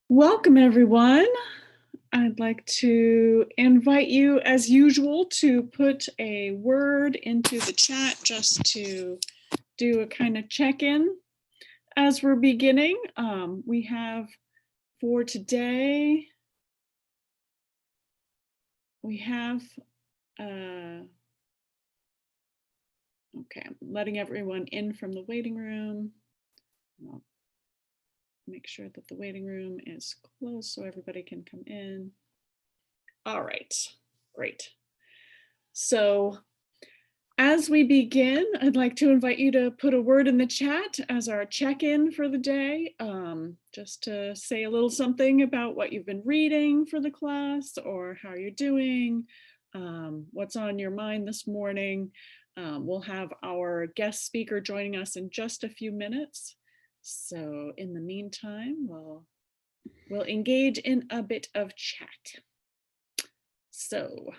Welcome, everyone. I'd like to invite you, as usual, to put a word into the chat just to do a kind of check-in as we're beginning. We have for today, we have, okay, I'm letting everyone in from the waiting room. I'll make sure that the waiting room is closed so everybody can come in. All right, great. So as we begin, I'd like to invite you to put a word in the chat as our check-in for the day, just to say a little something about what you've been reading for the class or how you're doing, what's on your mind this morning. We'll have our guest speaker joining us in just a few minutes. So in the meantime, we'll engage in a bit of chat. So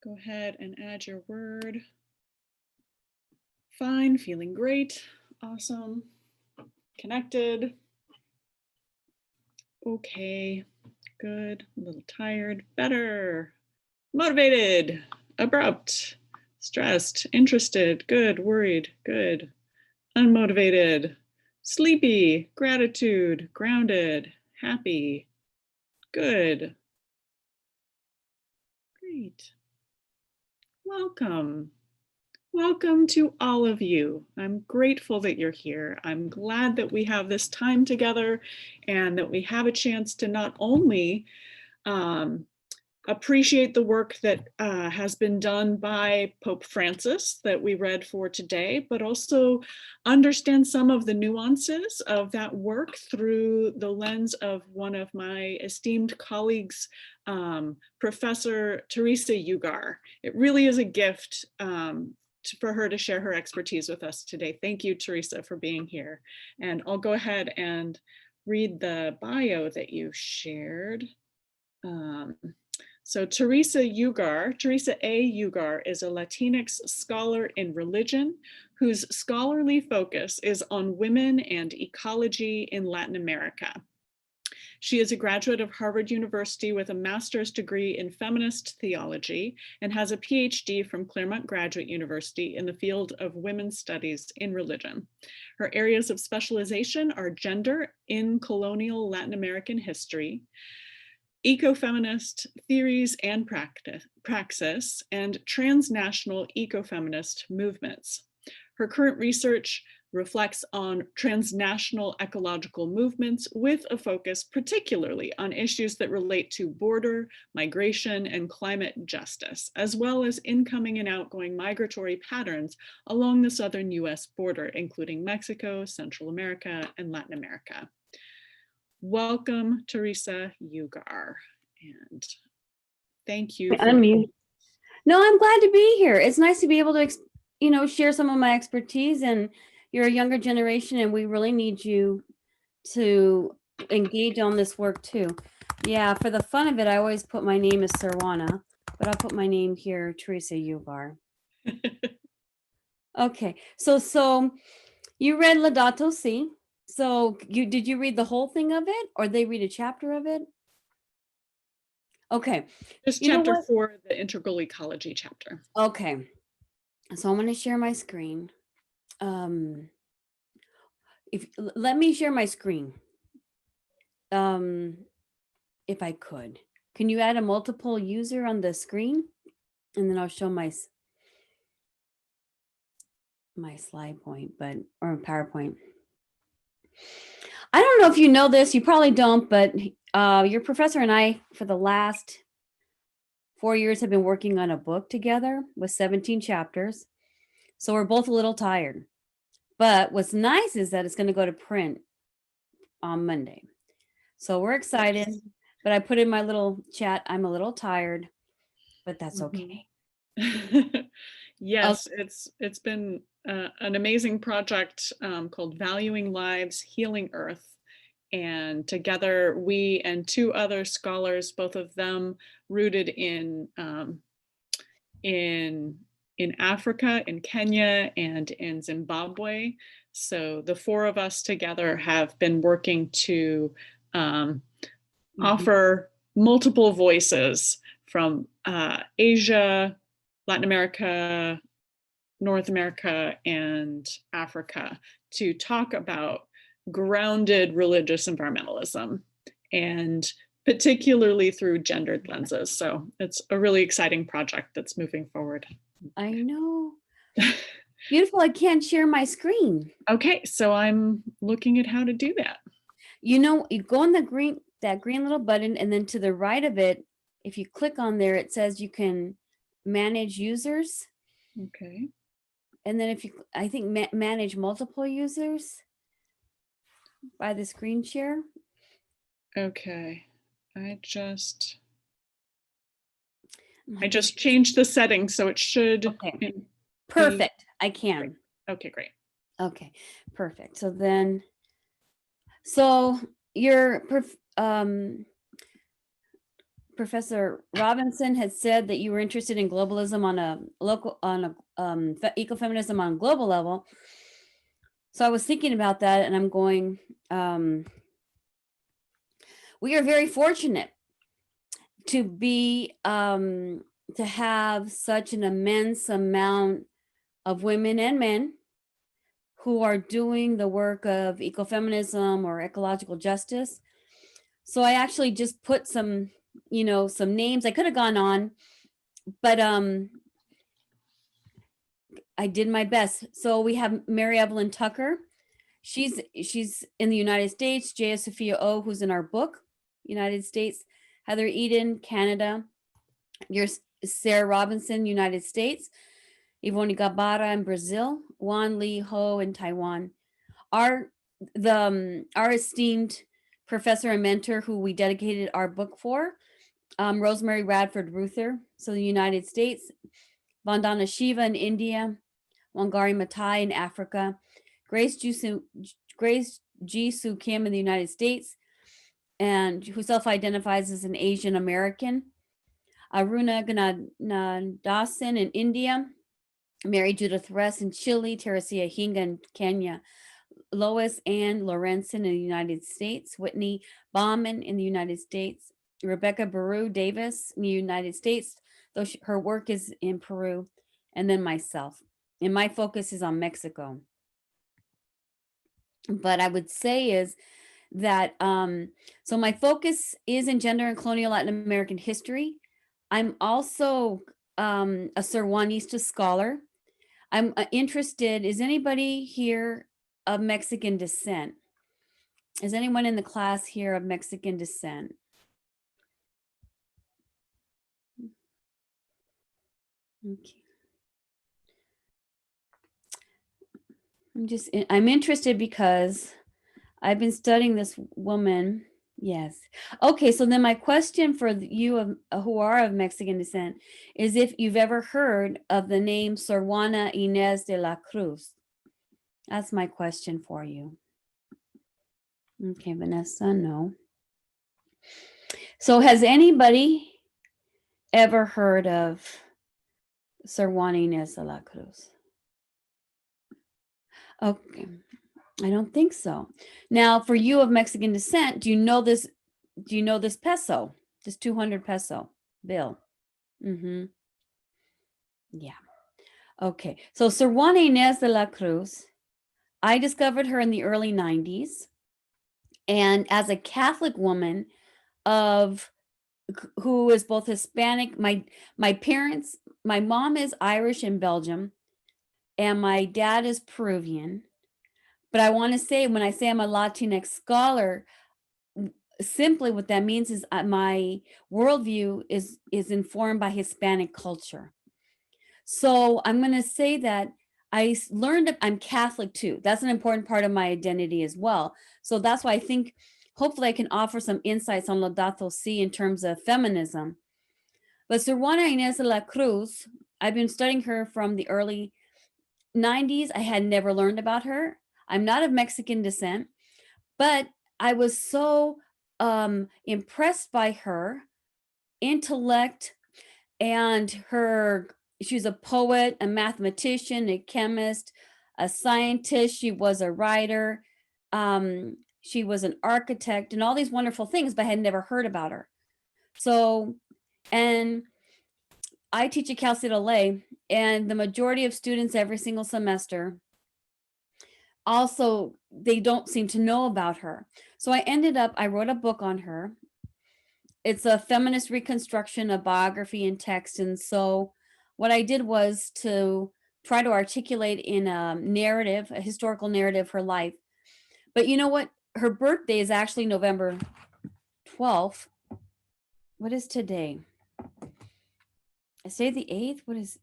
go ahead and add your word. Fine, feeling great, awesome, connected. Okay, good, a little tired, better, motivated, abrupt, stressed, interested, good, worried, good, unmotivated, sleepy, gratitude, grounded, happy, good. Great. Welcome. Welcome to all of you. I'm grateful that you're here. I'm glad that we have this time together and that we have a chance to not only appreciate the work that has been done by Pope Francis that we read for today, but also understand some of the nuances of that work through the lens of one of my esteemed colleagues, Professor Theresa Ugar. It really is a gift for her to share her expertise with us today. Thank you, Theresa, for being here. And I'll go ahead and read the bio that you shared. So Theresa Ugar, Theresa A. Ugar is a Latinx scholar in religion whose scholarly focus is on women and ecology in Latin America. She is a graduate of Harvard University with a master's degree in feminist theology and has a PhD from Claremont Graduate University in the field of women's studies in religion. Her areas of specialization are gender in colonial Latin American history, ecofeminist theories and praxis, and transnational ecofeminist movements. Her current research reflects on transnational ecological movements with a focus particularly on issues that relate to border, migration, and climate justice, as well as incoming and outgoing migratory patterns along the southern US border, including Mexico, Central America, and Latin America. Welcome, Theresa Ugar, and thank you. No, I'm glad to be here. It's nice to be able to, share some of my expertise, and you're a younger generation and we really need you to engage on this work too. Yeah, for the fun of it, I always put my name as Sir Juana, but I'll put my name here, Theresa Ugar. Okay, so you read Laudato Si. So did you read the whole thing of it, or they read a chapter of it? Okay. Just chapter 4, the integral ecology chapter. Okay. So I'm going to share my screen. Let me share my screen. If I could. Can you add a multiple user on the screen? And then I'll show my slide point, or PowerPoint. I don't know if you know this, you probably don't, but your professor and I, for the last 4 years, have been working on a book together with 17 chapters. So we're both a little tired. But what's nice is that it's going to go to print on Monday. So we're excited. Yes. But I put in my little chat, I'm a little tired, but that's okay. Yes, okay. It's been an amazing project called Valuing Lives, Healing Earth. And together, we and 2 other scholars, both of them rooted in Africa, in Kenya, and in Zimbabwe, So the four of us together have been working to offer multiple voices from Asia, Latin America, North America, and Africa to talk about grounded religious environmentalism, and particularly through gendered lenses. So it's a really exciting project that's moving forward. I know. Beautiful. I can't share my screen. Okay, so I'm looking at how to do that. You know, you go on that green little button, and then to the right of it, if you click on there, it says you can manage users. Okay. And then if you, I think, manage multiple users by the screen share. Okay, I just changed the settings, so it should. Okay. Perfect. I can. Great. Okay, great. Okay, perfect. So then, your Professor Robinson had said that you were interested in globalism ecofeminism on a global level. So I was thinking about that, and I'm going, we are very fortunate to be, to have such an immense amount of women and men who are doing the work of ecofeminism or ecological justice. So I actually just put some names. I could have gone on, but I did my best. So we have Mary Evelyn Tucker. She's in the United States. Jaya Sophia O, who's in our book, United States. Heather Eden, Canada. Here's Sarah Robinson, United States. Ivone Gebara in Brazil. Juan Lee Ho in Taiwan. Our esteemed professor and mentor who we dedicated our book for, Rosemary Radford Ruether, so the United States. Vandana Shiva in India. Wangari Maathai in Africa. Grace G. Sue Kim in the United States, and who self-identifies as an Asian American. Aruna Ganadasan in India. Mary Judith Ress in Chile. Teresia Hinga in Kenya. Lois Ann Lorenzen in the United States. Whitney Bauman in the United States. Rebecca Baru Davis in the United States, though her work is in Peru. And then myself. And my focus is on Mexico. But I would say is that, so my focus is in gender and colonial Latin American history. I'm also a Sir Juanista scholar. I'm interested, is anybody here of Mexican descent? Is anyone in the class here of Mexican descent? Okay. I'm interested because I've been studying this woman. Yes. Okay. So then my question for you who are of Mexican descent is if you've ever heard of the name Sor Juana Inés de la Cruz. That's my question for you. Okay, Vanessa, no. So has anybody ever heard of Sor Juana Inés de la Cruz? Okay. I don't think so. Now, for you of Mexican descent, do you know this peso, this 200 peso bill? Mm-hmm. Yeah. Okay. So Sor Juana Inés de la Cruz, I discovered her in the early 90s. And as a Catholic woman who is both Hispanic, my parents, my mom is Irish and Belgium, and my dad is Peruvian. But I want to say, when I say I'm a Latinx scholar, simply what that means is my worldview is informed by Hispanic culture. So I'm going to say that I learned that I'm Catholic too. That's an important part of my identity as well. So that's why I think hopefully I can offer some insights on Laudato Si in terms of feminism. But Sor Juana Inés de la Cruz, I've been studying her from the early 90s. I had never learned about her. I'm not of Mexican descent, but I was so impressed by her intellect and she's a poet, a mathematician, a chemist, a scientist, she was a writer, she was an architect, and all these wonderful things, but I had never heard about her. So, and I teach at Cal State LA, and the majority of students every single semester also, they don't seem to know about her. So I wrote a book on her. It's a feminist reconstruction of biography and text. And so what I did was to try to articulate in a narrative, a historical narrative, her life. But you know what? Her birthday is actually November 12th. What is today? I say the 8th. What is?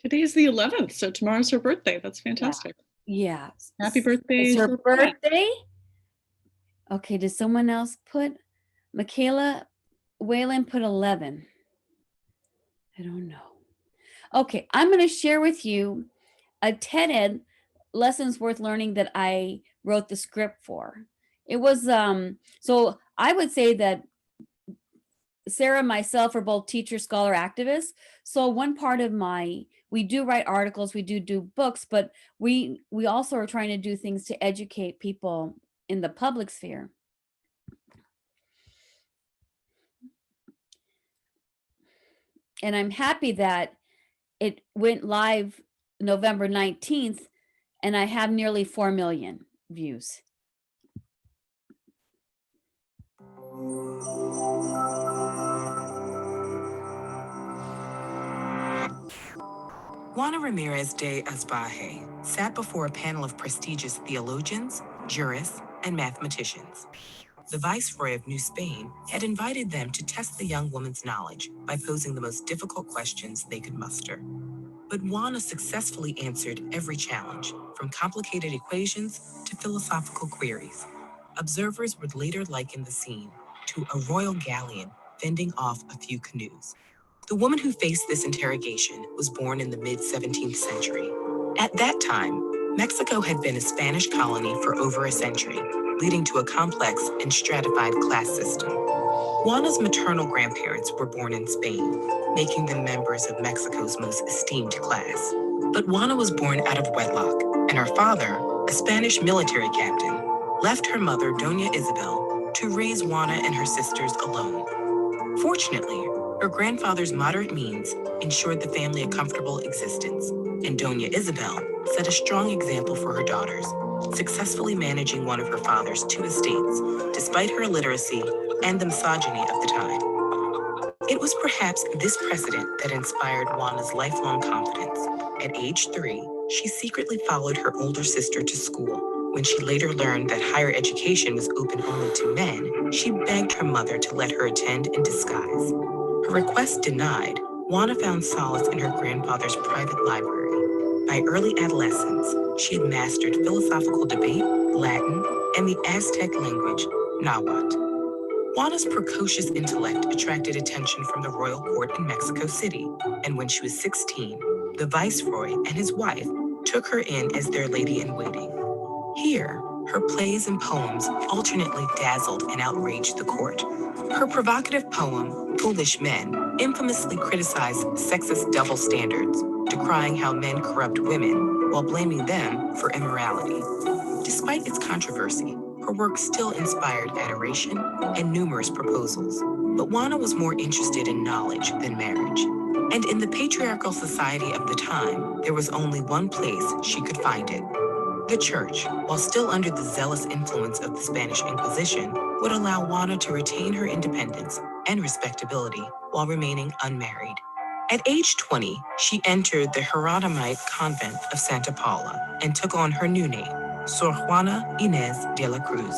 Today is the 11th, so tomorrow's her birthday. That's fantastic. Yeah. Happy birthday. It's her birthday? Okay, did someone else put? Michaela Whalen put 11. I don't know. Okay, I'm going to share with you a TED Ed lessons worth learning that I wrote the script for. It was, so I would say that Sarah and myself are both teacher, scholar, activists. So one part of we do write articles, we do books, but we also are trying to do things to educate people in the public sphere. And I'm happy that it went live November 19th, and I have nearly 4 million views. Juana Ramirez de Asbaje sat before a panel of prestigious theologians, jurists, and mathematicians. The Viceroy of New Spain had invited them to test the young woman's knowledge by posing the most difficult questions they could muster. But Juana successfully answered every challenge, from complicated equations to philosophical queries. Observers would later liken the scene to a royal galleon fending off a few canoes. The woman who faced this interrogation was born in the mid-17th century. At that time, Mexico had been a Spanish colony for over a century, leading to a complex and stratified class system. Juana's maternal grandparents were born in Spain, making them members of Mexico's most esteemed class. But Juana was born out of wedlock, and her father, a Spanish military captain, left her mother, Doña Isabel, to raise Juana and her sisters alone. Fortunately, her grandfather's moderate means ensured the family a comfortable existence, and Doña Isabel set a strong example for her daughters, successfully managing one of her father's 2 estates, despite her illiteracy and the misogyny of the time. It was perhaps this precedent that inspired Juana's lifelong confidence. At age 3, she secretly followed her older sister to school. When she later learned that higher education was open only to men, she begged her mother to let her attend in disguise. Her request denied, Juana found solace in her grandfather's private library. By early adolescence, she had mastered philosophical debate, Latin, and the Aztec language, Nahuatl. Juana's precocious intellect attracted attention from the royal court in Mexico City, and when she was 16, the viceroy and his wife took her in as their lady-in-waiting. Here, her plays and poems alternately dazzled and outraged the court. Her provocative poem, Foolish Men, infamously criticized sexist double standards, decrying how men corrupt women while blaming them for immorality. Despite its controversy, her work still inspired adoration and numerous proposals. But Juana was more interested in knowledge than marriage. And in the patriarchal society of the time, there was only one place she could find it. The church, while still under the zealous influence of the Spanish Inquisition, would allow Juana to retain her independence and respectability while remaining unmarried. At age 20, she entered the Hieronymite convent of Santa Paula and took on her new name, Sor Juana Enes de la Cruz.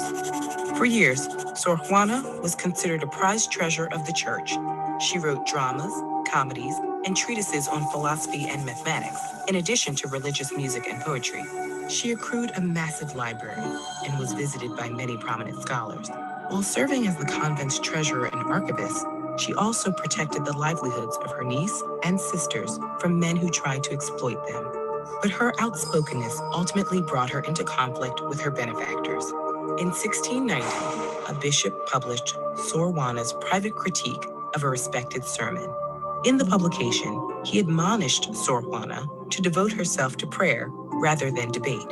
For years, Sor Juana was considered a prized treasure of the church. She wrote dramas, comedies, and treatises on philosophy and mathematics, in addition to religious music and poetry. She accrued a massive library and was visited by many prominent scholars. While serving as the convent's treasurer and archivist, she also protected the livelihoods of her niece and sisters from men who tried to exploit them. But her outspokenness ultimately brought her into conflict with her benefactors. In 1690, a bishop published Sor Juana's private critique of a respected sermon. In the publication, he admonished Sor Juana to devote herself to prayer rather than debate.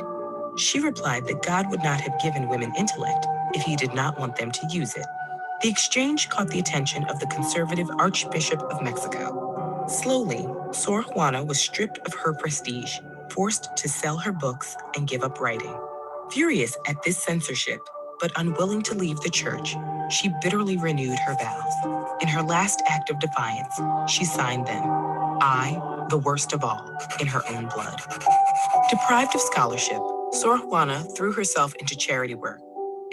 She replied that God would not have given women intellect if he did not want them to use it. The exchange caught the attention of the conservative Archbishop of Mexico. Slowly, Sor Juana was stripped of her prestige, forced to sell her books and give up writing. Furious at this censorship, but unwilling to leave the church, she bitterly renewed her vows. In her last act of defiance, she signed them, I, the worst of all, in her own blood. Deprived of scholarship, Sor Juana threw herself into charity work,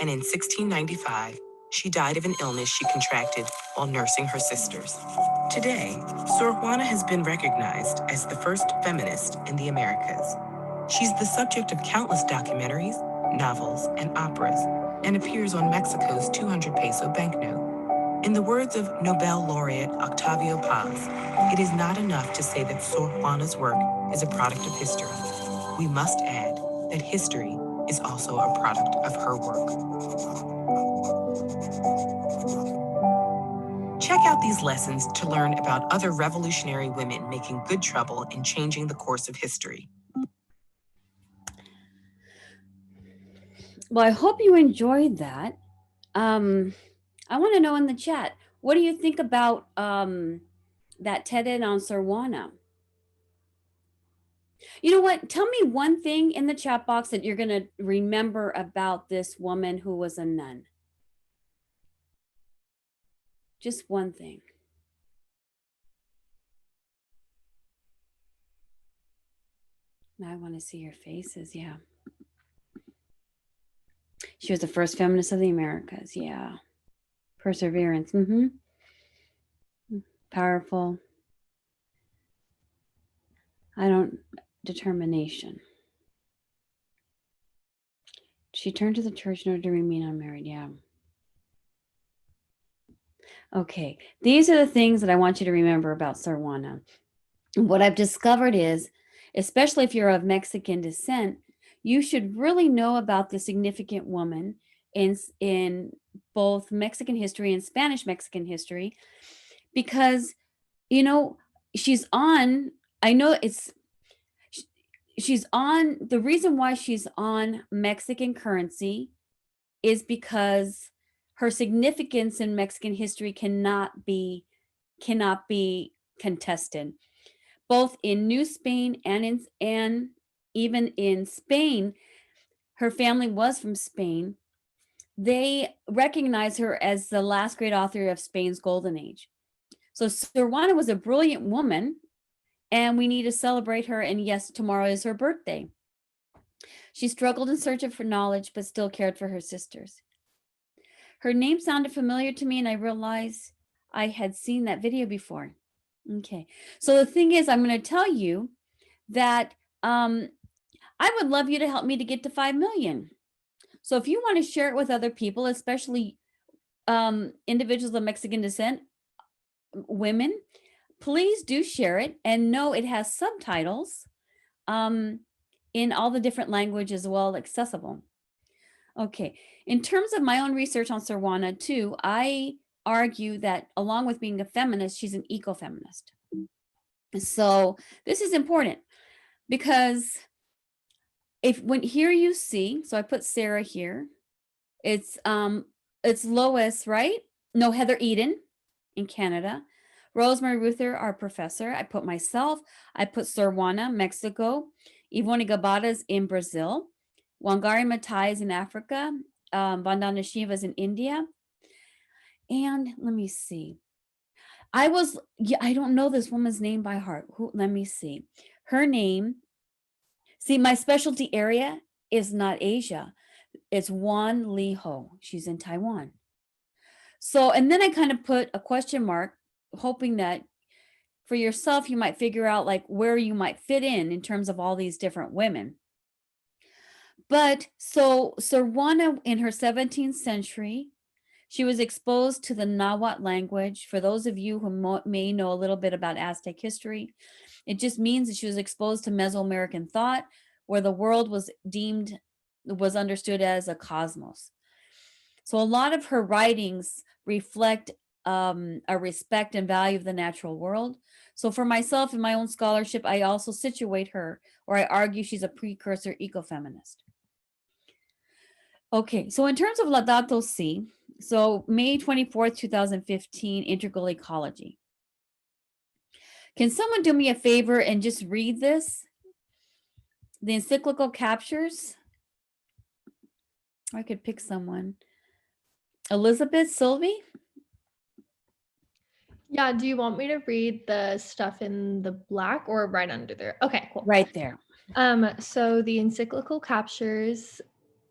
and in 1695, she died of an illness she contracted while nursing her sisters. Today, Sor Juana has been recognized as the first feminist in the Americas. She's the subject of countless documentaries, novels, and operas, and appears on Mexico's 200 peso banknote. In the words of Nobel laureate Octavio Paz, it is not enough to say that Sor Juana's work is a product of history. We must add that history is also a product of her work. Check out these lessons to learn about other revolutionary women making good trouble in changing the course of history. Well, I hope you enjoyed that. I want to know in the chat, what do you think about that TED-Ed on Sor Juana? You know what? Tell me one thing in the chat box that you're going to remember about this woman who was a nun. Just one thing. Now I want to see your faces. Yeah. She was the first feminist of the Americas. Yeah. Perseverance. Powerful. Determination. She turned to the church in order to remain unmarried. Yeah. Okay. These are the things that I want you to remember about Sor Juana. What I've discovered is, especially if you're of Mexican descent, you should really know about the significant woman in both Mexican history and Spanish Mexican history, because, you know, she's on the reason why she's on Mexican currency is because her significance in Mexican history cannot be contested. Both in New Spain and even in Spain, her family was from Spain. They recognize her as the last great author of Spain's golden age. So Sor Juana was a brilliant woman, and we need to celebrate her. And yes, tomorrow is her birthday. She struggled in search of knowledge, but still cared for her sisters. Her name sounded familiar to me, and I realized I had seen that video before. Okay, so the thing is, I'm going to tell you that I would love you to help me to get to 5 million. So if you want to share it with other people, especially individuals of Mexican descent, women, please do share it, and know it has subtitles in all the different languages as well, accessible. Okay, in terms of my own research on Sor Juana too, I argue that along with being a feminist, she's an ecofeminist. So this is important because here you see, so I put Sarah here. It's Lois, right? No, Heather Eden in Canada. Rosemary Ruether, our professor. I put myself. I put Sor Juana, Mexico. Ivone Gebara in Brazil. Wangari Maathai is in Africa. Vandana Shiva is in India. And let me see. I don't know this woman's name by heart. Let me see. Her name. See, my specialty area is not Asia. It's Wan Li Ho. She's in Taiwan. So, and then I kind of put a question mark, hoping that for yourself, you might figure out like where you might fit in terms of all these different women. But so Sor Juana in her 17th century, she was exposed to the Nahuatl language. For those of you who may know a little bit about Aztec history, it just means that she was exposed to Mesoamerican thought, where the world was understood as a cosmos. So a lot of her writings reflect a respect and value of the natural world. So for myself in my own scholarship, I also situate her, or I argue she's a precursor ecofeminist. Okay, so in terms of Laudato Si, so May 24th, 2015, Integral Ecology. Can someone do me a favor and just read this? The encyclical captures. I could pick someone. Elizabeth, Sylvie? Yeah, do you want me to read the stuff in the black or right under there? Okay, cool. Right there. So the encyclical captures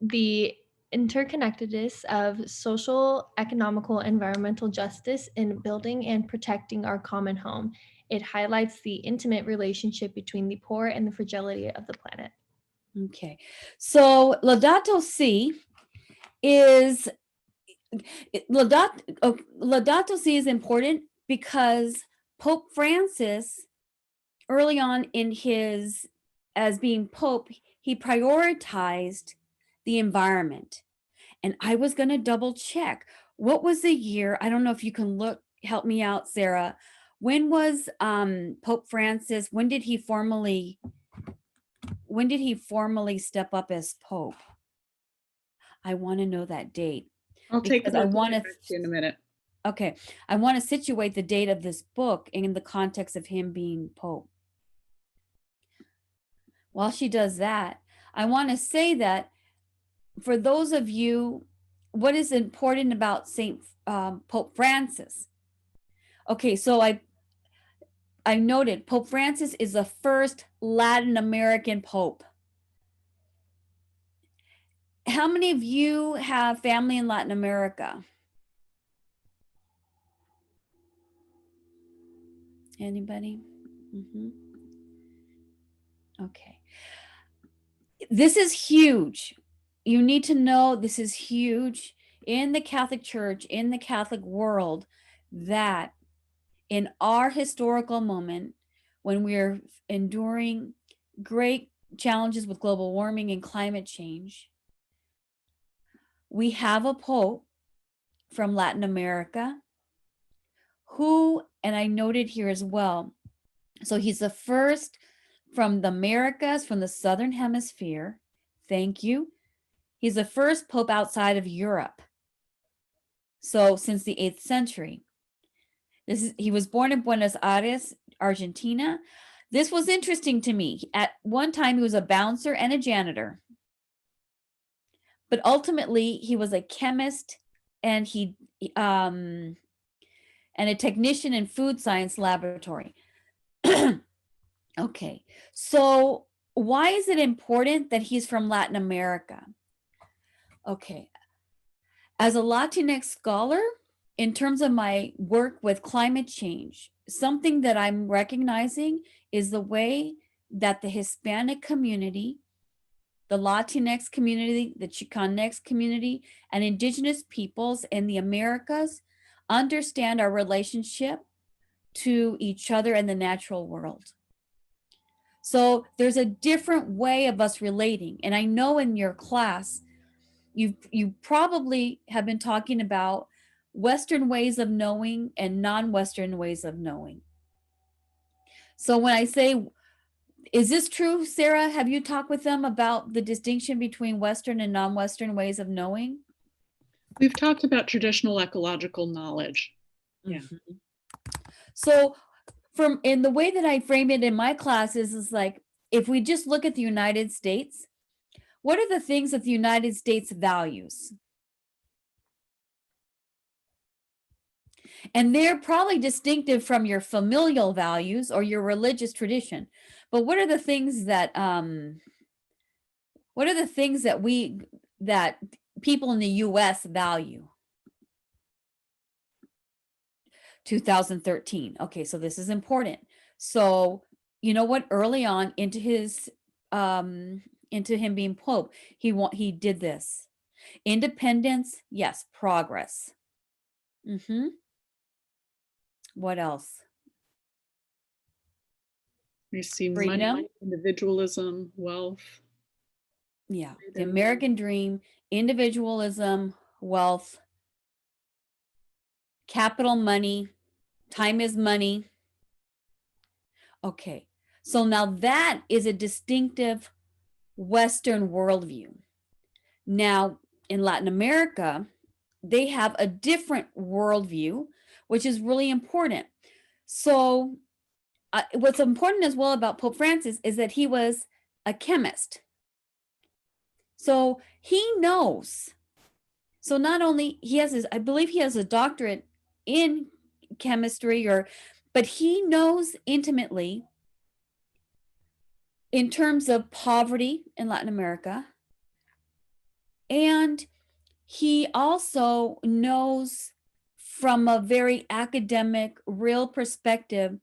the interconnectedness of social, economical, environmental justice in building and protecting our common home. It highlights the intimate relationship between the poor and the fragility of the planet. Okay, so Laudato Si is Laudato Si is important because Pope Francis, early on in his as being Pope, he prioritized the environment. And I was going to double check. What was the year? I don't know if you can help me out, Sarah. When was Pope Francis? When did he formally step up as Pope? I want to know that date. I'll take because it. I want to in a minute. Okay, I want to situate the date of this book in the context of him being Pope. While she does that, I want to say that for those of you, what is important about Pope Francis? Okay, so I noted Pope Francis is the first Latin American Pope. How many of you have family in Latin America? Anybody? Okay. This is huge. You need to know this is huge in the Catholic Church, in the Catholic world, that in our historical moment, when we're enduring great challenges with global warming and climate change, we have a Pope from Latin America who, and I noted here as well, so he's the first from the Americas, from the Southern Hemisphere. Thank you. He's the first Pope outside of Europe. So since the 8th century. He was born in Buenos Aires, Argentina. This was interesting to me. At one time, he was a bouncer and a janitor. But ultimately, he was a chemist and and a technician in food science laboratory. Okay, so why is it important that he's from Latin America? Okay, as a Latinx scholar, in terms of my work with climate change, something that I'm recognizing is the way that the Hispanic community, the Latinx community, the Chicanx community, and Indigenous peoples in the Americas understand our relationship to each other and the natural world. So there's a different way of us relating. And I know in your class, you probably have been talking about Western ways of knowing and non-Western ways of knowing. So when I say, is this true, Sarah? Have you talked with them about the distinction between Western and non-Western ways of knowing? We've talked about traditional ecological knowledge. Yeah. Mm-hmm. So in the way that I frame it in my classes is like, if we just look at the United States, what are the things that the United States values? And they're probably distinctive from your familial values or your religious tradition. But what are the things that that people in the US value? 2013. Okay, so this is important. So, you know what, early on into him being Pope, he did this. Independence, yes. Progress. What else? We see Freedom. money, individualism, wealth. Yeah, the American dream, individualism, wealth, capital money, time is money. Okay, so now that is a distinctive Western worldview. Now, in Latin America, they have a different worldview, which is really important. So what's important as well about Pope Francis is that he was a chemist. So he knows. So not only he has his, I believe he has a doctorate in chemistry, but he knows intimately in terms of poverty in Latin America. And he also knows from a very academic, real perspective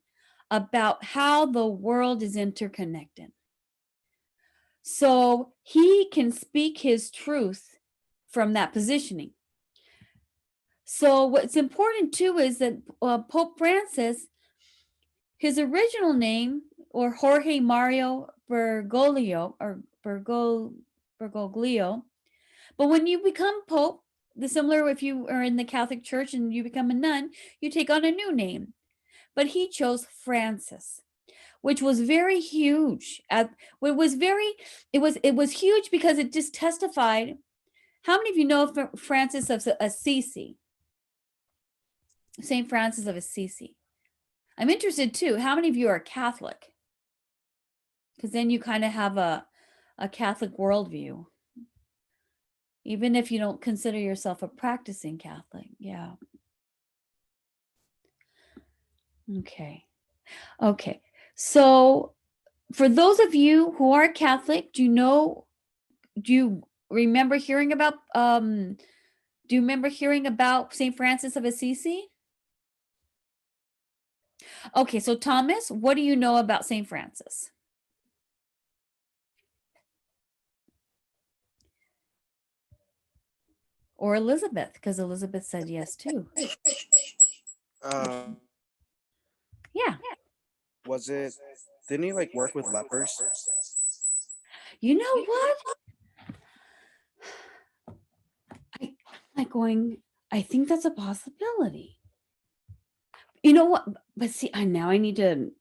about how the world is interconnected. So he can speak his truth from that positioning. So what's important too is that Pope Francis, his original name, or Jorge Mario Bergoglio, but when you become Pope, similar if you are in the Catholic Church and you become a nun, you take on a new name. But he chose Francis, which was very huge. It was huge because it just testified. How many of you know of Francis of Assisi? St. Francis of Assisi. I'm interested too. How many of you are Catholic? Because then you kind of have a Catholic worldview. Even if you don't consider yourself a practicing Catholic. Yeah. Okay. So for those of you who are Catholic, do you remember hearing about St. Francis of Assisi? Okay, so Thomas, what do you know about St. Francis? Or Elizabeth, because Elizabeth said yes too. Yeah. Didn't he like work with lepers? You know what? I think that's a possibility. You know what? But see, now I need to.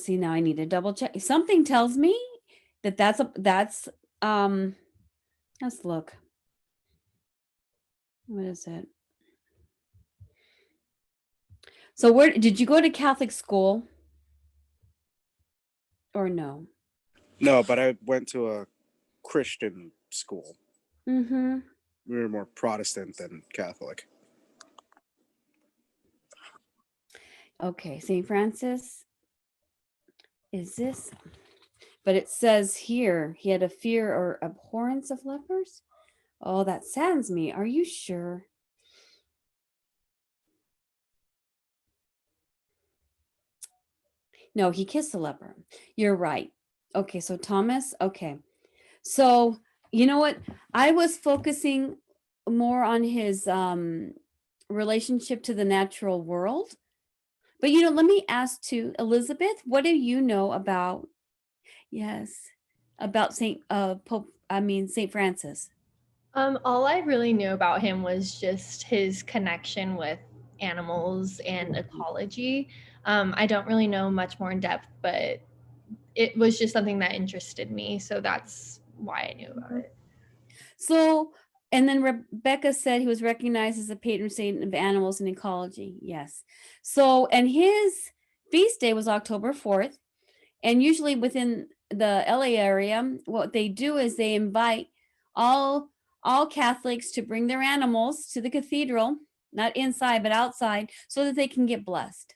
Now I need to double check. Something tells me that's let's look. What is it? So where did you go to Catholic school? Or no? No, but I went to a Christian school. Mm-hmm. We were more Protestant than Catholic. Okay, St. Francis. Is this? But it says here he had a fear or abhorrence of lepers. Oh, that saddens me. Are you sure? No, he kissed the leper. You're right. Okay, so Thomas, okay. So, you know what? I was focusing more on his relationship to the natural world. But, let me ask too, Elizabeth, what do you know about, about St. Francis? All I really knew about him was just his connection with animals and ecology. I don't really know much more in depth, but it was just something that interested me. So that's why I knew about it. So, and then Rebecca said he was recognized as a patron saint of animals and ecology. Yes. So, and his feast day was October 4th. And usually within the LA area, what they do is they invite all Catholics to bring their animals to the cathedral, not inside, but outside, so that they can get blessed.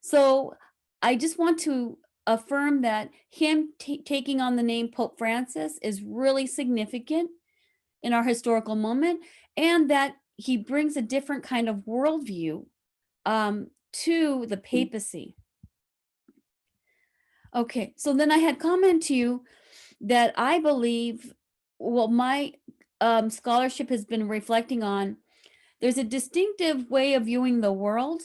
So I just want to affirm that him taking on the name Pope Francis is really significant in our historical moment, and that he brings a different kind of worldview to the papacy. Okay, so then I had commented to you that I believe, my scholarship has been reflecting on, there's a distinctive way of viewing the world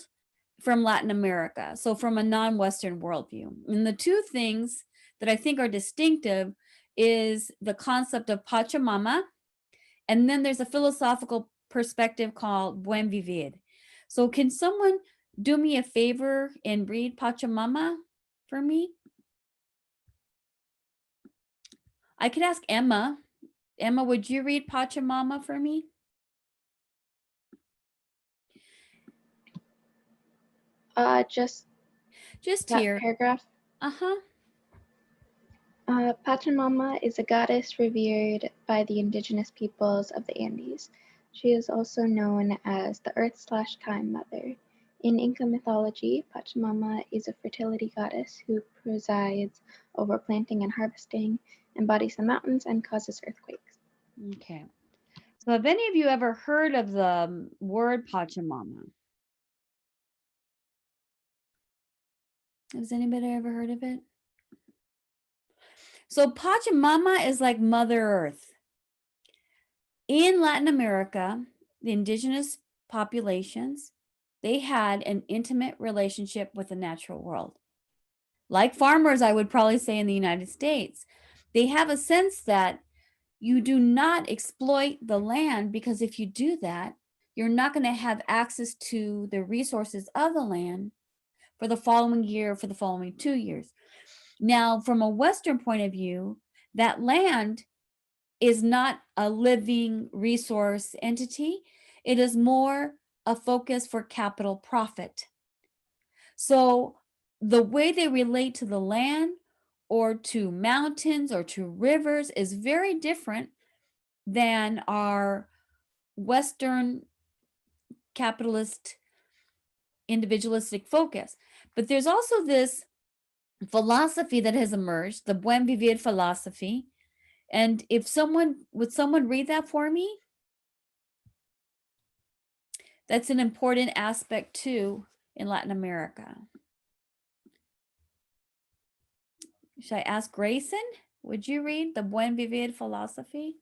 from Latin America, so from a non-Western worldview. And the two things that I think are distinctive is the concept of Pachamama And then there's a philosophical perspective called buen vivir. So can someone do me a favor and read Pachamama for me? I could ask Emma. Emma, would you read Pachamama for me? Just Just that here. paragraph. Uh-huh. Pachamama is a goddess revered by the indigenous peoples of the Andes. She is also known as the Earth/Time Mother. In Inca mythology, Pachamama is a fertility goddess who presides over planting and harvesting, embodies the mountains, and causes earthquakes. Okay. So have any of you ever heard of the word Pachamama? Has anybody ever heard of it? So Pachamama is like Mother Earth. In Latin America, the indigenous populations, they had an intimate relationship with the natural world. Like farmers, I would probably say in the United States, they have a sense that you do not exploit the land, because if you do that, you're not going to have access to the resources of the land for the following year, for the following 2 years. Now, from a Western point of view, that land is not a living resource entity. It is more a focus for capital profit. So the way they relate to the land or to mountains or to rivers is very different than our Western capitalist individualistic focus. But there's also this philosophy that has emerged, the buen vivir philosophy. And if someone, would someone read that for me? That's an important aspect too in Latin America. Should I ask Grayson? Would you read the buen vivir philosophy?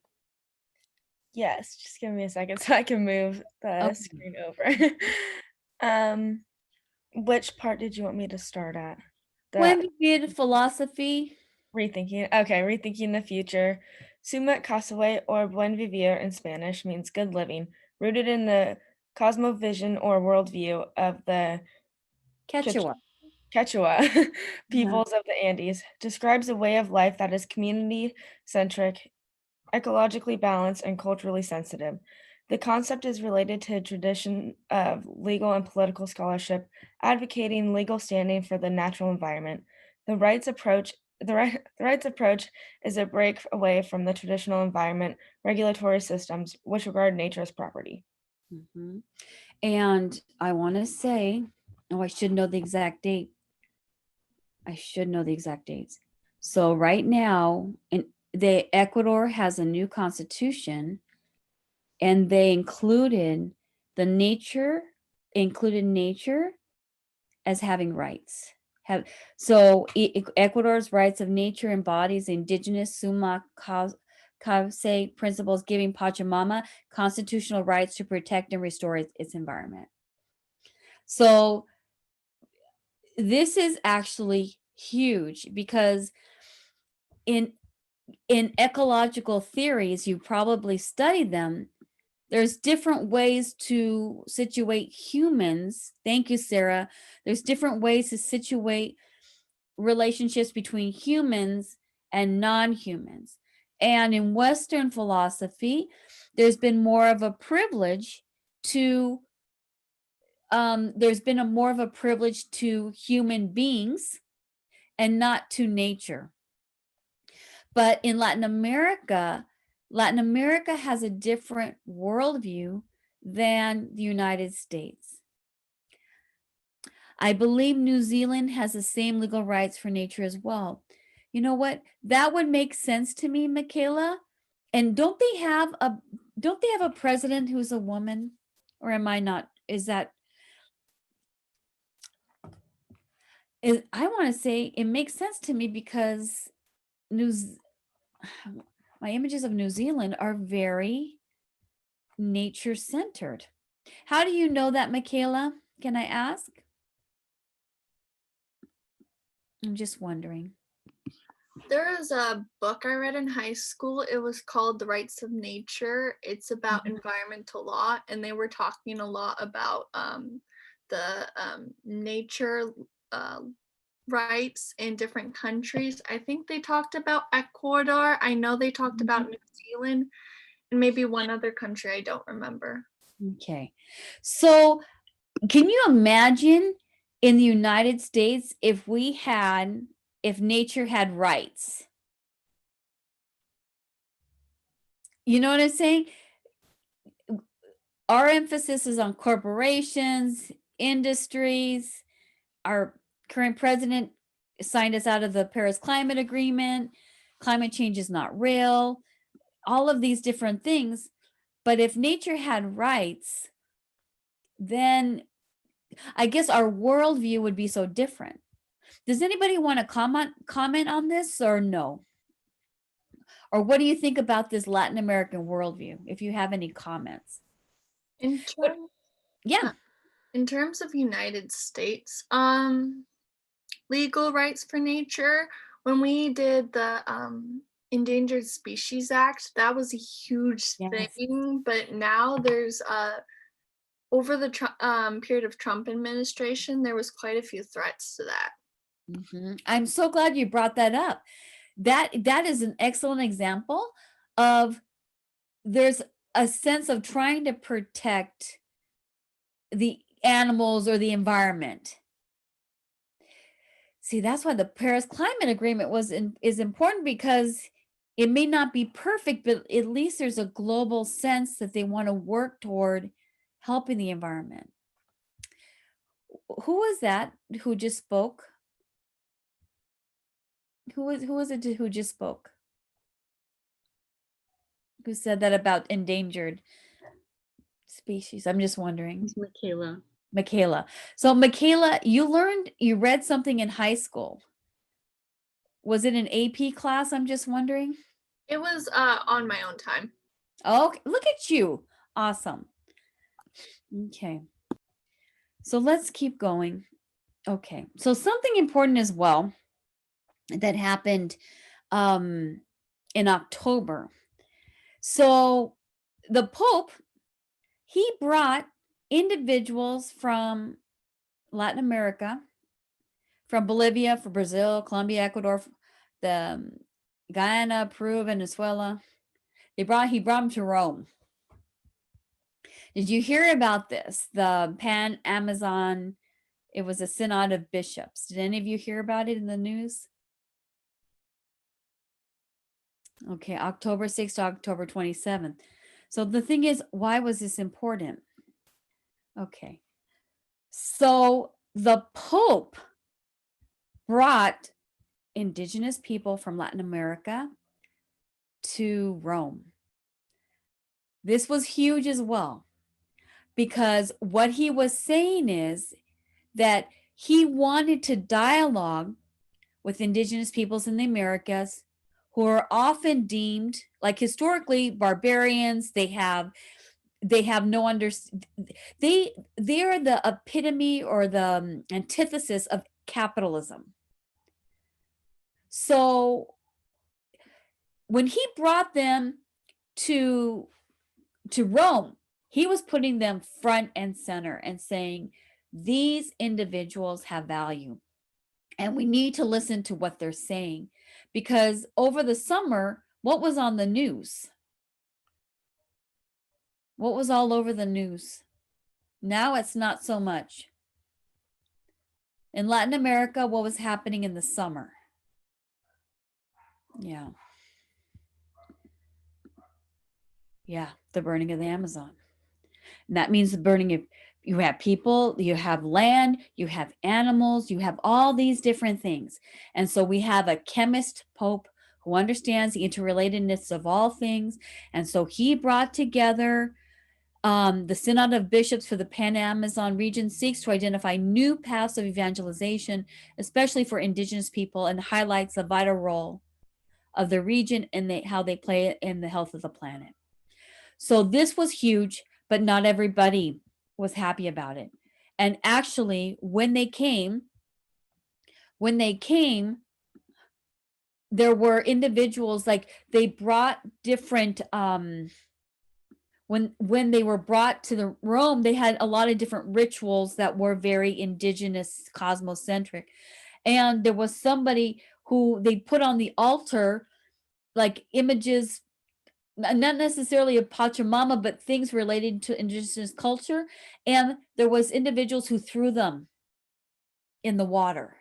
Yes, just give me a second so I can move the Okay. screen over. Which part did you want me to start at? Buen vivir philosophy. Rethinking. Okay, rethinking the future. Suma Casaway, or buen vivir in Spanish, means good living, rooted in the cosmovision or worldview of the Quechua. Quechua peoples of the Andes. Describes a way of life that is community-centric, ecologically balanced, and culturally sensitive. The concept is related to a tradition of legal and political scholarship, advocating legal standing for the natural environment. The rights approach is a break away from the traditional environment regulatory systems, which regard nature as property. Mhm. And I want to say, I should know the exact date. I should know the exact dates. So right now, Ecuador has a new constitution, and they included nature as having rights. Ecuador's rights of nature embodies the indigenous Suma Cause principles, giving Pachamama constitutional rights to protect and restore its environment. So this is actually huge, because in ecological theories, you probably studied them, there's different ways to situate humans. Thank you, Sarah. There's different ways to situate relationships between humans and non-humans. And in Western philosophy, there's been more of a privilege to human beings and not to nature. But in Latin America has a different worldview than the United States. I believe New Zealand has the same legal rights for nature as well. You know what? That would make sense to me, Michaela. And don't they have a president who's a woman? Or am I not? I want to say it makes sense to me, because my images of New Zealand are very nature centered. How do you know that, Michaela? Can I ask? I'm just wondering. There was a book I read in high school. It was called The Rights of Nature. It's about environmental law, and they were talking a lot about the nature rights in different countries. I think they talked about Ecuador. I know they talked about New Zealand and maybe one other country. I don't remember. Okay. So can you imagine in the United States if nature had rights? You know what I'm saying? Our emphasis is on corporations, industries. Our current president signed us out of the Paris Climate Agreement. Climate change is not real. All of these different things. But if nature had rights, then I guess our worldview would be so different. Does anybody want to comment on this or no? Or what do you think about this Latin American worldview? If you have any comments. Yeah. In terms of United States, legal rights for nature, when we did the Endangered Species Act, that was a huge thing. But now there's over the period of Trump administration, there was quite a few threats to that. I'm so glad you brought that up. That is an excellent example of there's a sense of trying to protect the animals or the environment. See, that's why the Paris Climate Agreement is important, because it may not be perfect, but at least there's a global sense that they want to work toward helping the environment. Who was that who just spoke? Who was it who just spoke? Who said that about endangered species? I'm just wondering. It's Michaela. Michaela. So Michaela, you read something in high school. Was it an AP class? I'm just wondering. It was on my own time. Oh, look at you. Awesome. Okay. So let's keep going. Okay. So something important as well that happened in October. So the Pope, he brought individuals from Latin America, from Bolivia, from Brazil, Colombia, Ecuador, the Guyana, Peru, Venezuela. He brought them to Rome. Did you hear about this? The Pan-Amazon, it was a synod of bishops. Did any of you hear about it in the news? Okay, October 6th to October 27th. So the thing is, why was this important? Okay. So the Pope brought indigenous people from Latin America to Rome. This was huge as well, because what he was saying is that he wanted to dialogue with indigenous peoples in the Americas who are often deemed, like historically, barbarians. They are the epitome or the antithesis of capitalism. So when he brought them to Rome, he was putting them front and center and saying, these individuals have value and we need to listen to what they're saying. Because over the summer, what was on the news? What was all over the news? Now it's not so much. In Latin America, what was happening in the summer? Yeah, the burning of the Amazon. And that means the burning of, you have people, you have land, you have animals, you have all these different things. And so we have a chemist Pope who understands the interrelatedness of all things. And so he brought together the Synod of Bishops for the Pan-Amazon region, seeks to identify new paths of evangelization, especially for indigenous people, and highlights the vital role of the region and how they play in the health of the planet. So this was huge, but not everybody was happy about it. And actually, when they came, there were individuals, like they brought different when they were brought to the Rome, they had a lot of different rituals that were very indigenous, cosmocentric. And there was somebody who they put on the altar like images, not necessarily of Pachamama, but things related to indigenous culture. And there was individuals who threw them in the water.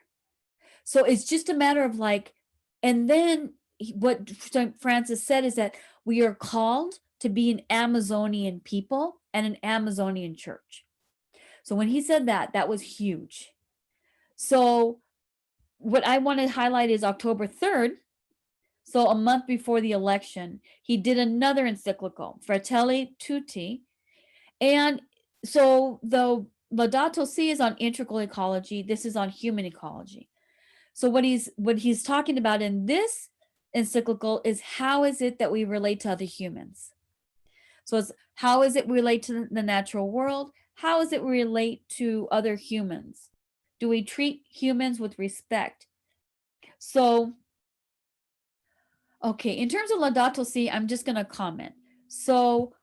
So it's just a matter of like, and then what St. Francis said is that we are called to be an Amazonian people and an Amazonian church. So when he said that, that was huge. So what I want to highlight is October 3rd. So a month before the election, he did another encyclical, Fratelli Tutti. And so the Laudato Si is on integral ecology. This is on human ecology. So what he's talking about in this encyclical is how is it that we relate to other humans? So it's how is it relate to the natural world? How is it relate to other humans? Do we treat humans with respect? So, okay, in terms of Laudato Si, I'm just going to comment. So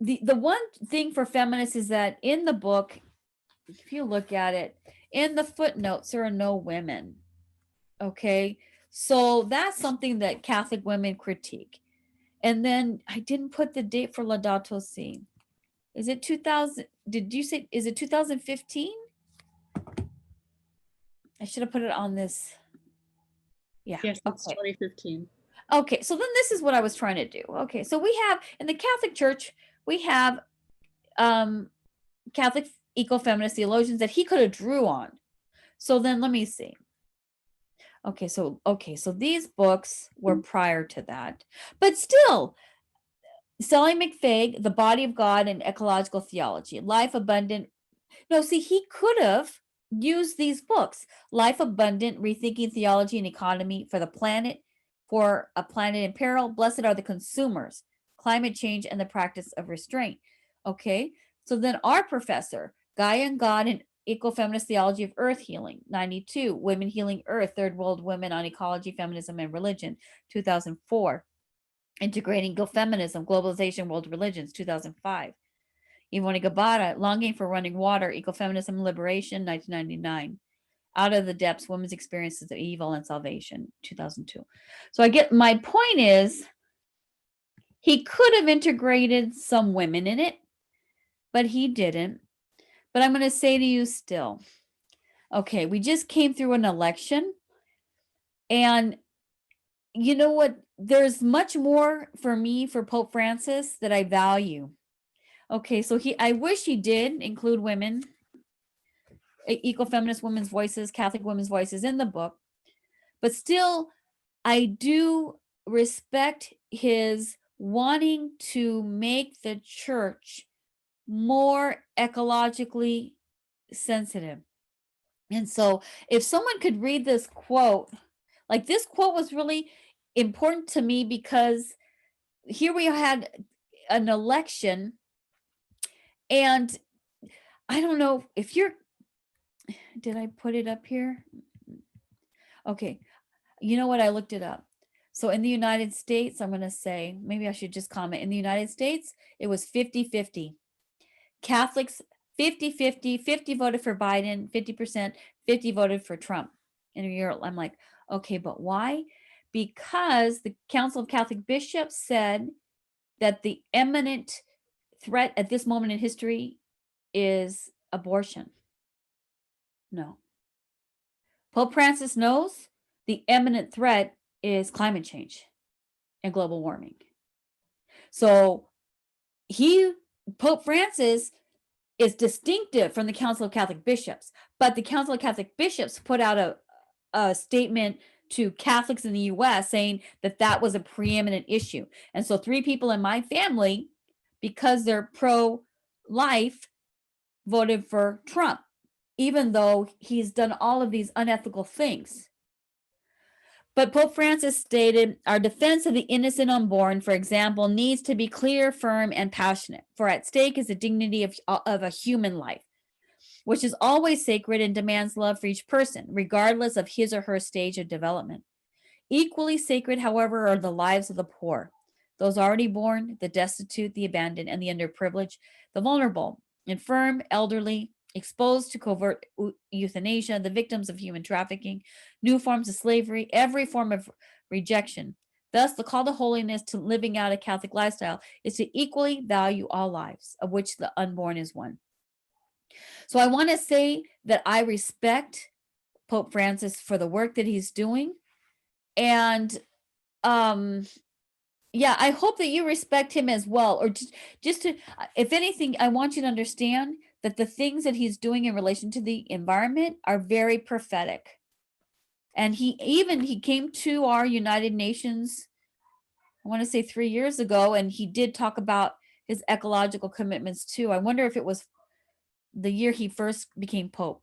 the one thing for feminists is that in the book, if you look at it, in the footnotes, there are no women. Okay, so that's something that Catholic women critique. And then I didn't put the date for Laudato Si. Is it 2000? Did you say, is it 2015? I should have put it on this. Yeah. Yes, it's Okay. 2015. Okay, so then this is what I was trying to do. Okay, so we have in the Catholic Church, we have Catholic ecofeminist theologians that he could have drew on. So then let me see. Okay, so these books were prior to that. But still, Sally McFague, The Body of God and Ecological Theology, Life Abundant. No, see, he could have used these books, Life Abundant, Rethinking Theology and Economy for the Planet, for a Planet in Peril, Blessed Are the Consumers, Climate Change and the Practice of Restraint. Okay, so then our professor, Gaia and God and Ecofeminist Theology of Earth Healing, 92, Women Healing Earth, Third World Women on Ecology, Feminism, and Religion, 2004, Integrating Ecofeminism, Globalization, World Religions, 2005. Ivone Gebara, Longing for Running Water, Ecofeminism and Liberation, 1999. Out of the Depths, Women's Experiences of Evil and Salvation, 2002. So I get, my point is, he could have integrated some women in it, but he didn't. But I'm going to say to you still, okay, we just came through an election, and you know what? There's much more for me for Pope Francis that I value. Okay, so I wish he did include women, ecofeminist women's voices, Catholic women's voices in the book. But still, I do respect his wanting to make the church more ecologically sensitive. And so if someone could read this quote, like this quote was really important to me because here we had an election, and I don't know if you're, did I put it up here? Okay. You know what? I looked it up. So in the United States, I'm going to say, maybe I should just comment. In the United States, it was 50-50. Catholics, 50-50, 50 voted for Biden, 50%, 50 voted for Trump. In Europe, I'm like, okay, but why? Because the Council of Catholic Bishops said that the imminent threat at this moment in history is abortion. No. Pope Francis knows the imminent threat is climate change and global warming. So Pope Francis is distinctive from the Council of Catholic Bishops, but the Council of Catholic Bishops put out a statement to Catholics in the US saying that that was a preeminent issue. And so 3 people in my family, because they're pro-life, voted for Trump, even though he's done all of these unethical things. But Pope Francis stated, our defense of the innocent unborn, for example, needs to be clear, firm, and passionate, for at stake is the dignity of a human life, which is always sacred and demands love for each person, regardless of his or her stage of development. Equally sacred, however, are the lives of the poor, those already born, the destitute, the abandoned, and the underprivileged, the vulnerable, infirm, elderly, exposed to covert euthanasia, the victims of human trafficking, new forms of slavery, every form of rejection. Thus, the call to holiness, to living out a Catholic lifestyle, is to equally value all lives, of which the unborn is one. So I want to say that I respect Pope Francis for the work that he's doing. And yeah, I hope that you respect him as well. Or just to, if anything, I want you to understand that the things that he's doing in relation to the environment are very prophetic. And he came to our United Nations, I want to say 3 years ago, and he did talk about his ecological commitments too. I wonder if it was the year he first became Pope.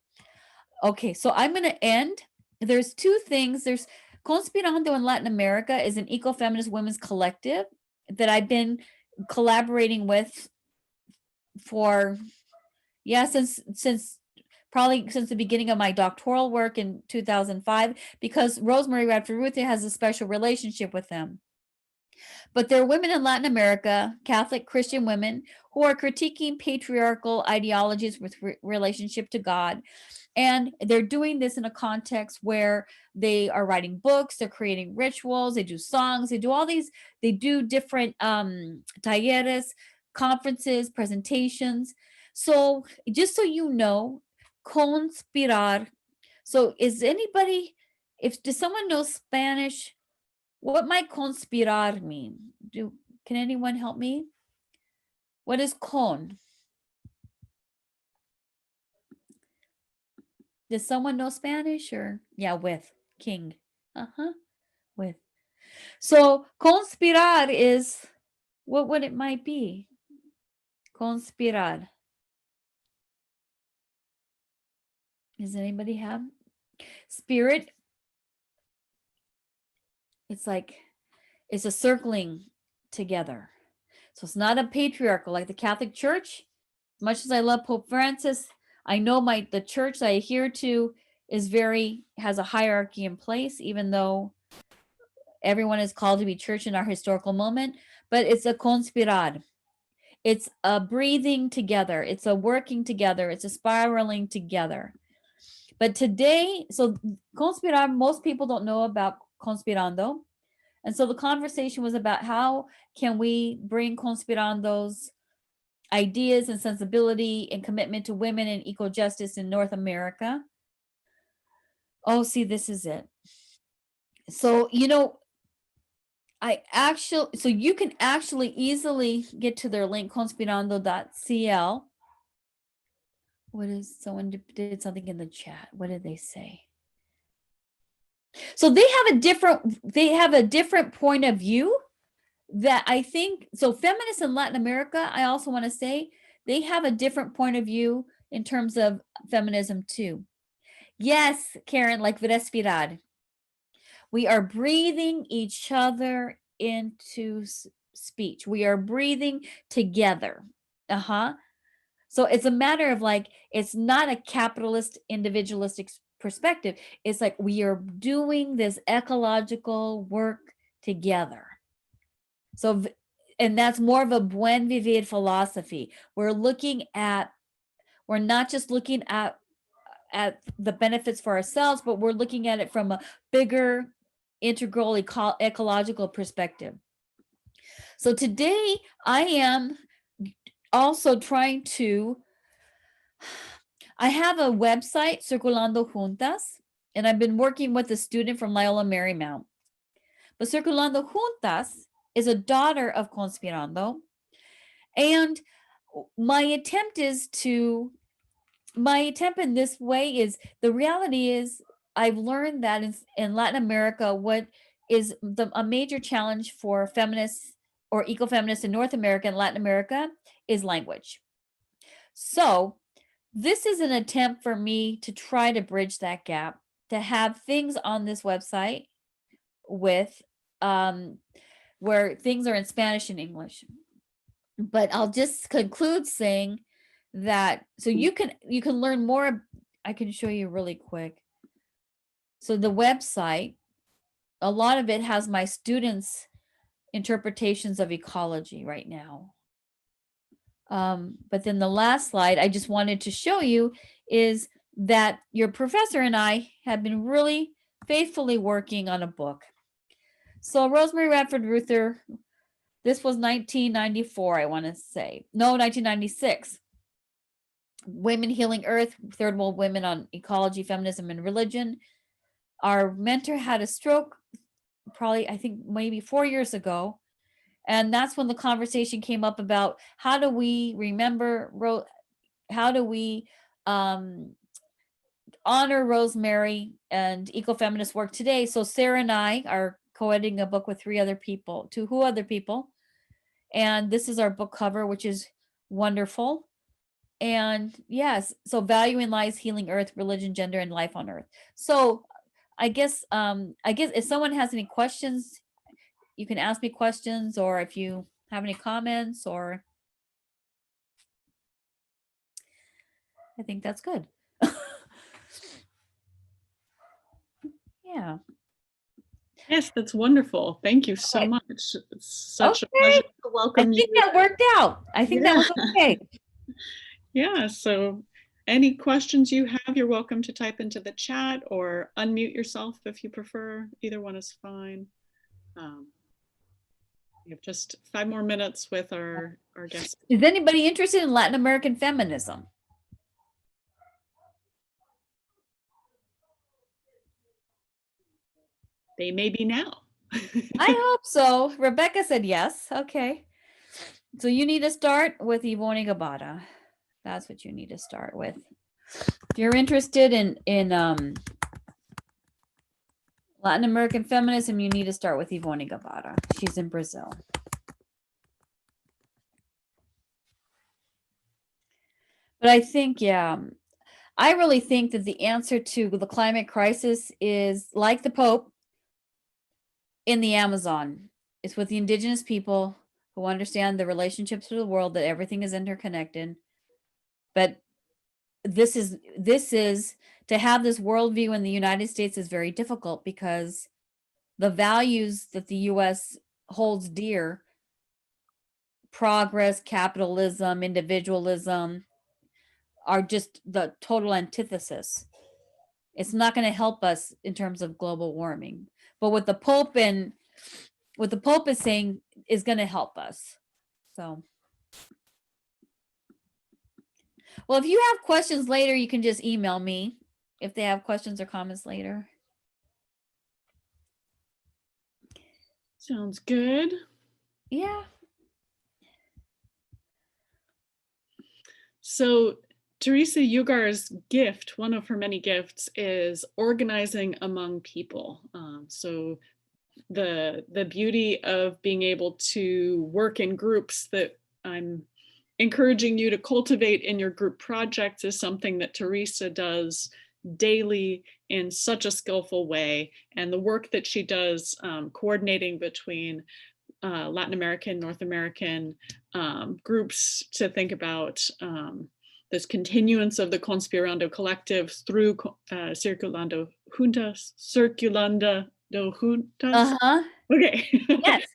Okay, so I'm going to end. There's two things. There's Conspirando in Latin America is an ecofeminist women's collective that I've been collaborating with for, since probably since the beginning of my doctoral work in 2005, because Rosemary Radford Ruether has a special relationship with them. But they're women in Latin America, Catholic Christian women, who are critiquing patriarchal ideologies with relationship to God. And they're doing this in a context where they are writing books, they're creating rituals, they do songs, they do all these, they do different talleres, conferences, presentations. So just so you know, conspirar. So is anybody, does someone know Spanish? What might conspirar mean? Can anyone help me? What is con? Does someone know Spanish? Or yeah, with king. With. So conspirar is, what would it might be? Conspirar. Does anybody have? Spirit. It's like, it's a circling together. So it's not a patriarchal like the Catholic Church. As much as I love Pope Francis, I know the church I adhere to has a hierarchy in place, even though everyone is called to be church in our historical moment. But it's a conspirar. It's a breathing together. It's a working together. It's a spiraling together. But today, so conspirar, most people don't know about conspirando. And so the conversation was about how can we bring conspirando's ideas and sensibility and commitment to women and equal justice in North America. Oh, see, this is it. So, so you can actually easily get to their link, conspirando.cl. Someone did something in the chat. What did they say? So they have a different point of view that I think, so feminists in Latin America, I also want to say, they have a different point of view in terms of feminism too. Yes, Karen, like respirar. We are breathing each other into speech. We are breathing together. So it's a matter of like, it's not a capitalist individualistic perspective. It's like we are doing this ecological work together. So, and that's more of a buen vivir philosophy. We're not just looking at the benefits for ourselves, but we're looking at it from a bigger integral ecological perspective. So today I am also I have a website, Circulando Juntas, and I've been working with a student from Loyola Marymount. But Circulando Juntas is a daughter of Conspirando. And my attempt in this way is, the reality is I've learned that in Latin America, what is a major challenge for feminists or ecofeminists in North America and Latin America is language. So this is an attempt for me to try to bridge that gap, to have things on this website with where things are in Spanish and English. But I'll just conclude saying that, so you can learn more. I can show you really quick. So the website, a lot of it has my students' interpretations of ecology right now. But then the last slide I just wanted to show you is that your professor and I have been really faithfully working on a book. So Rosemary Radford Ruether, this was 1994, I want to say. No, 1996. Women Healing Earth, Third World Women on Ecology, Feminism, and Religion. Our mentor had a stroke probably, I think, maybe 4 years ago. And that's when the conversation came up about how do we remember, how do we honor Rosemary and ecofeminist work today. So Sarah and I are co-editing a book with two other people. And this is our book cover, which is wonderful. And yes, so valuing lives, healing earth, religion, gender, and life on earth. So I guess if someone has any questions, you can ask me questions, or if you have any comments, or I think that's good. Yeah. Yes, that's wonderful. Thank you so much. It's such a Okay. pleasure to welcome you. I think that worked out. I think that was okay. Yeah, so any questions you have, you're welcome to type into the chat or unmute yourself if you prefer. Either one is fine. We have just 5 more minutes with our guests. Is anybody interested in Latin American feminism? They may be now. I hope so. Rebecca said yes. Okay. So you need to start with Ivone Gebara. That's what you need to start with. If you're interested in Latin American feminism, you need to start with Ivone Gebara. She's in Brazil. But I think, yeah, I really think that the answer to the climate crisis is, like the Pope, in the Amazon. It's with the indigenous people who understand the relationships to the world, that everything is interconnected. But this is to have this worldview in the United States is very difficult, because the values that the US holds dear, progress, capitalism, individualism, are just the total antithesis. It's not going to help us in terms of global warming. But what the Pope is saying is going to help us. So, well, if you have questions later, you can just email me if they have questions or comments later. Sounds good. Yeah. So Theresa Ugar's gift, one of her many gifts, is organizing among people. So the beauty of being able to work in groups that I'm encouraging you to cultivate in your group projects is something that Theresa does daily in such a skillful way. And the work that she does coordinating between Latin American, North American groups to think about this continuance of the Conspirando Collective through Circulando Juntas. Okay. Yes.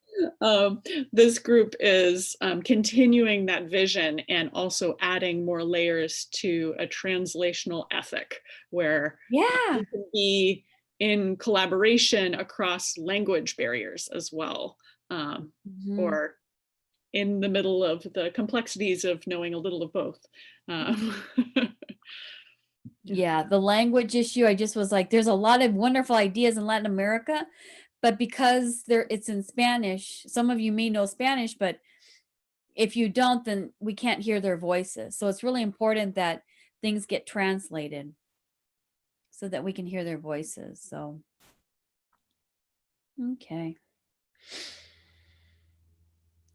This group is continuing that vision and also adding more layers to a translational ethic where Yeah. we can be in collaboration across language barriers as well, or in the middle of the complexities of knowing a little of both. Yeah, the language issue, I just was like, there's a lot of wonderful ideas in Latin America, but because it's in Spanish, some of you may know Spanish, but if you don't, then we can't hear their voices. So it's really important that things get translated so that we can hear their voices. So, okay.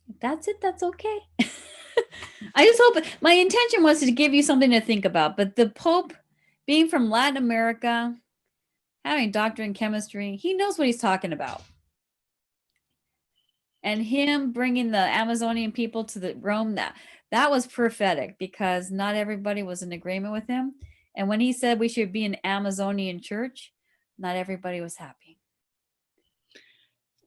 If that's it, that's okay. I just hope, my intention was to give you something to think about, but the Pope, being from Latin America, having a doctorate in chemistry, he knows what he's talking about. And him bringing the Amazonian people to the Rome, that was prophetic, because not everybody was in agreement with him. And when he said we should be an Amazonian church, not everybody was happy.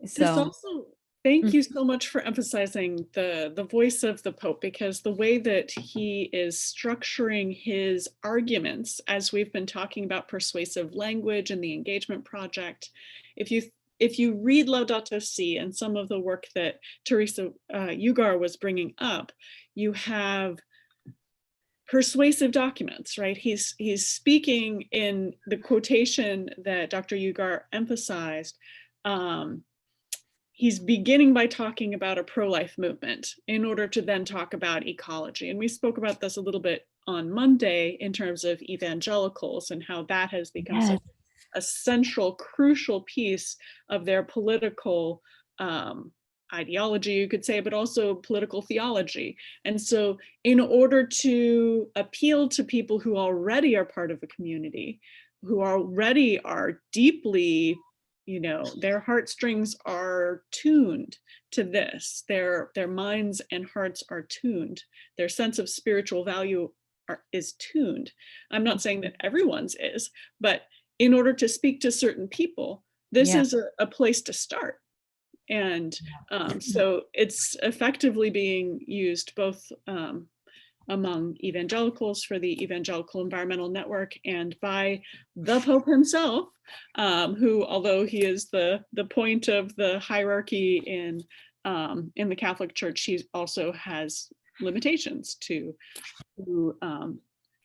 This So also, thank you so much for emphasizing the voice of the Pope, because the way that he is structuring his arguments, as we've been talking about persuasive language and the engagement project, if you read Laudato Si and some of the work that Theresa Ugar was bringing up, you have persuasive documents, right? He's speaking in the quotation that Dr. Ugar emphasized. He's beginning by talking about a pro-life movement in order to then talk about ecology. And we spoke about this a little bit on Monday in terms of evangelicals and how that has become such a central, crucial piece of their political ideology, you could say, but also political theology. And so in order to appeal to people who already are part of a community, who already are deeply, their heartstrings are tuned to this, their minds and hearts are tuned, their sense of spiritual value is tuned. I'm not saying that everyone's is, but in order to speak to certain people, this is a place to start. And so it's effectively being used both among evangelicals for the Evangelical Environmental Network and by the Pope himself, who, although he is the point of the hierarchy in the Catholic Church, he also has limitations to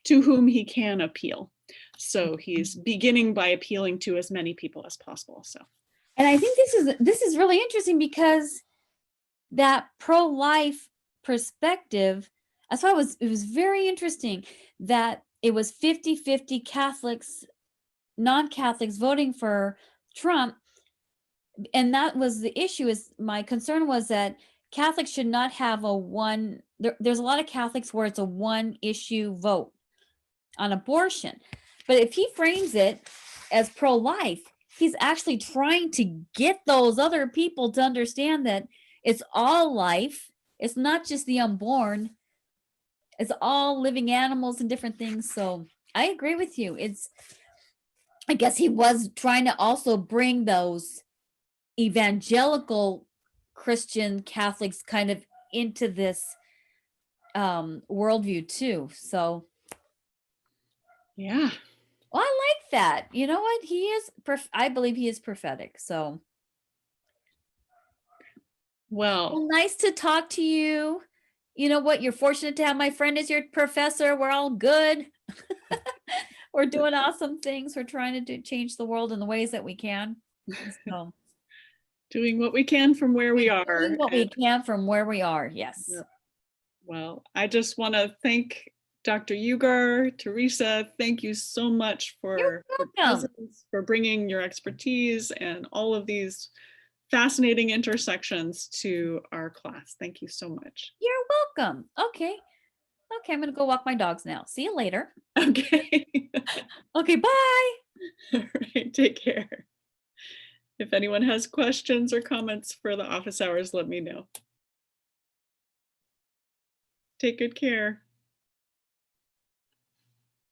whom he can appeal. So he's beginning by appealing to as many people as possible. So, and I think this is really interesting, because that pro-life perspective, that's why it was very interesting that it was 50-50 Catholics, non-Catholics voting for Trump. And that was the issue. Is my concern was that Catholics should not have there's a lot of Catholics where it's a one issue vote on abortion. But if he frames it as pro-life, he's actually trying to get those other people to understand that it's all life. It's not just the unborn. It's all living animals and different things. So I agree with you. I guess he was trying to also bring those evangelical Christian Catholics kind of into this worldview too. So yeah. Well, I like that. You know what? He is, I believe he is prophetic. So, well, nice to talk to you. You know what? You're fortunate to have my friend as your professor. We're all good. We're doing awesome things. We're trying to change the world in the ways that we can. So, doing what we can from where we are. Doing what we can from where we are. Yes. Yep. Well, I just want to thank Dr. Ugar, Theresa, thank you so much for your presence, for bringing your expertise and all of these fascinating intersections to our class. Thank you so much. You're welcome. Okay, I'm going to go walk my dogs now. See you later. Okay. Okay, bye. All right, take care. If anyone has questions or comments for the office hours, let me know. Take good care.